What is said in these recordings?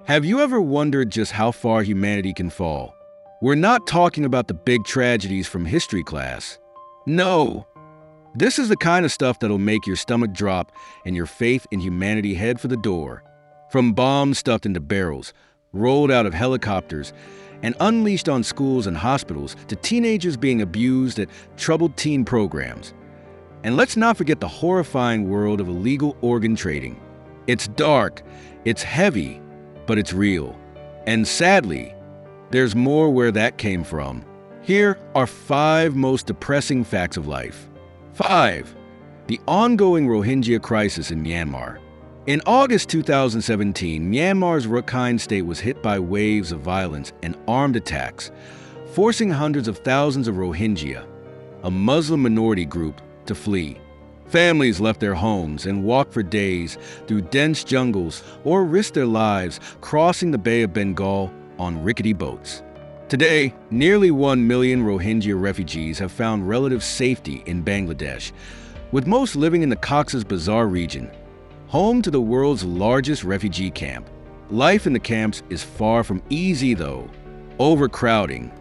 Have you ever wondered just how far humanity can fall? We're not talking about the big tragedies from history class. No, this is the kind of stuff that'll make your stomach drop and your faith in humanity head for the door. From bombs stuffed into barrels, rolled out of helicopters, and unleashed on schools and hospitals, to teenagers being abused at troubled teen programs. And let's not forget the horrifying world of illegal organ trading. It's dark, it's heavy, but it's real. And sadly, there's more where that came from. Here are 5 most depressing facts of life. 5. The ongoing Rohingya crisis in Myanmar. In August 2017, Myanmar's Rakhine state was hit by waves of violence and armed attacks, forcing hundreds of thousands of Rohingya, a Muslim minority group, to flee. Families left their homes and walked for days through dense jungles or risked their lives crossing the Bay of Bengal on rickety boats. Today, nearly 1 million Rohingya refugees have found relative safety in Bangladesh, with most living in the Cox's Bazar region, home to the world's largest refugee camp. Life in the camps is far from easy, though. Overcrowding,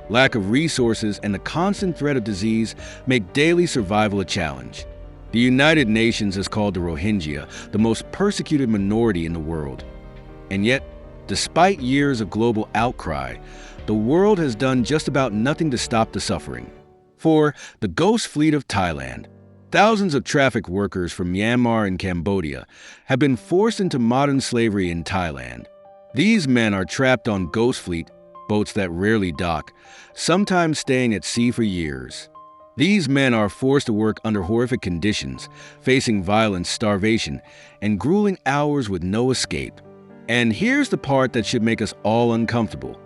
lack of resources, and the constant threat of disease make daily survival a challenge. The United Nations has called the Rohingya the most persecuted minority in the world. And yet, despite years of global outcry, the world has done just about nothing to stop the suffering. For the Ghost Fleet of Thailand, thousands of traffic workers from Myanmar and Cambodia have been forced into modern slavery in Thailand. These men are trapped on Ghost Fleet, boats that rarely dock, sometimes staying at sea for years. These men are forced to work under horrific conditions, facing violence, starvation, and grueling hours with no escape. And here's the part that should make us all uncomfortable.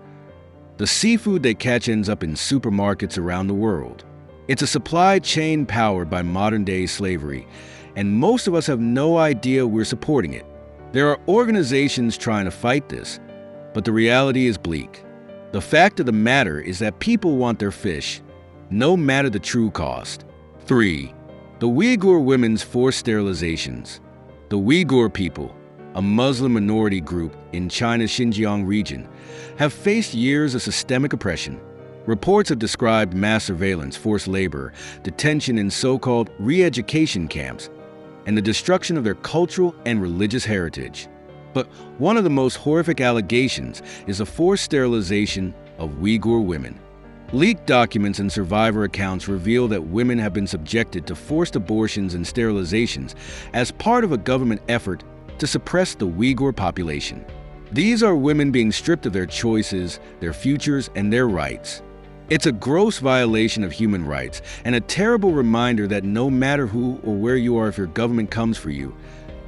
The seafood they catch ends up in supermarkets around the world. It's a supply chain powered by modern-day slavery, and most of us have no idea we're supporting it. There are organizations trying to fight this, but the reality is bleak. The fact of the matter is that people want their fish, no matter the true cost. 3. The Uyghur women's forced sterilizations. The Uyghur people, a Muslim minority group in China's Xinjiang region, have faced years of systemic oppression. Reports have described mass surveillance, forced labor, detention in so-called re-education camps, and the destruction of their cultural and religious heritage. But one of the most horrific allegations is the forced sterilization of Uyghur women. Leaked documents and survivor accounts reveal that women have been subjected to forced abortions and sterilizations as part of a government effort to suppress the Uyghur population. These are women being stripped of their choices, their futures, and their rights. It's a gross violation of human rights and a terrible reminder that no matter who or where you are, if your government comes for you,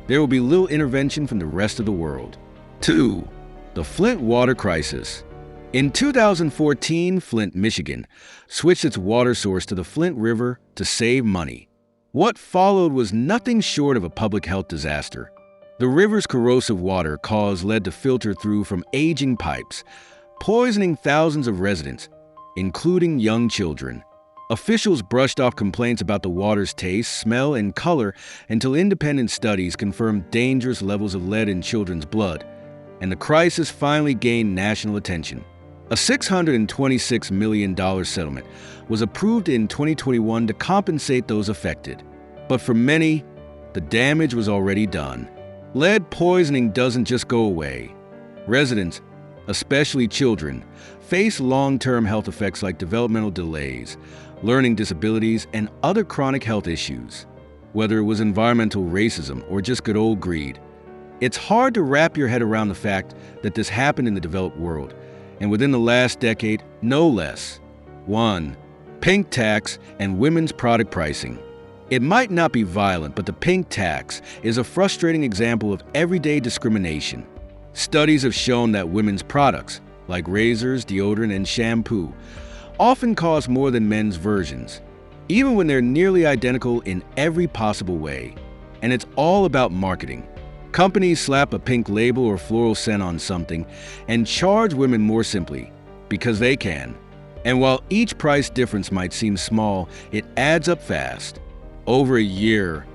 there will be little intervention from the rest of the world. 2. The Flint water crisis. In 2014, Flint, Michigan, switched its water source to the Flint River to save money. What followed was nothing short of a public health disaster. The river's corrosive water caused lead to filter through from aging pipes, poisoning thousands of residents, including young children. Officials brushed off complaints about the water's taste, smell, and color until independent studies confirmed dangerous levels of lead in children's blood, and the crisis finally gained national attention. A $626 million settlement was approved in 2021 to compensate those affected. But for many, the damage was already done. Lead poisoning doesn't just go away. Residents, especially children, face long-term health effects like developmental delays, learning disabilities, and other chronic health issues. Whether it was environmental racism or just good old greed, it's hard to wrap your head around the fact that this happened in the developed world, and within the last decade, no less. 1. Pink tax and women's product pricing. It might not be violent, but the pink tax is a frustrating example of everyday discrimination. Studies have shown that women's products, like razors, deodorant, and shampoo, often cost more than men's versions, even when they're nearly identical in every possible way. And it's all about marketing. Companies slap a pink label or floral scent on something and charge women more simply, because they can. And while each price difference might seem small, it adds up fast. Over a year,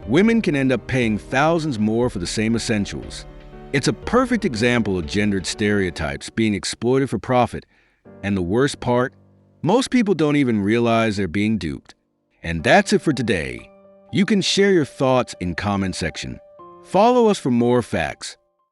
women can end up paying thousands more for the same essentials. It's a perfect example of gendered stereotypes being exploited for profit. And the worst part, most people don't even realize they're being duped. And that's it for today. You can share your thoughts in comment section. Follow us for more facts.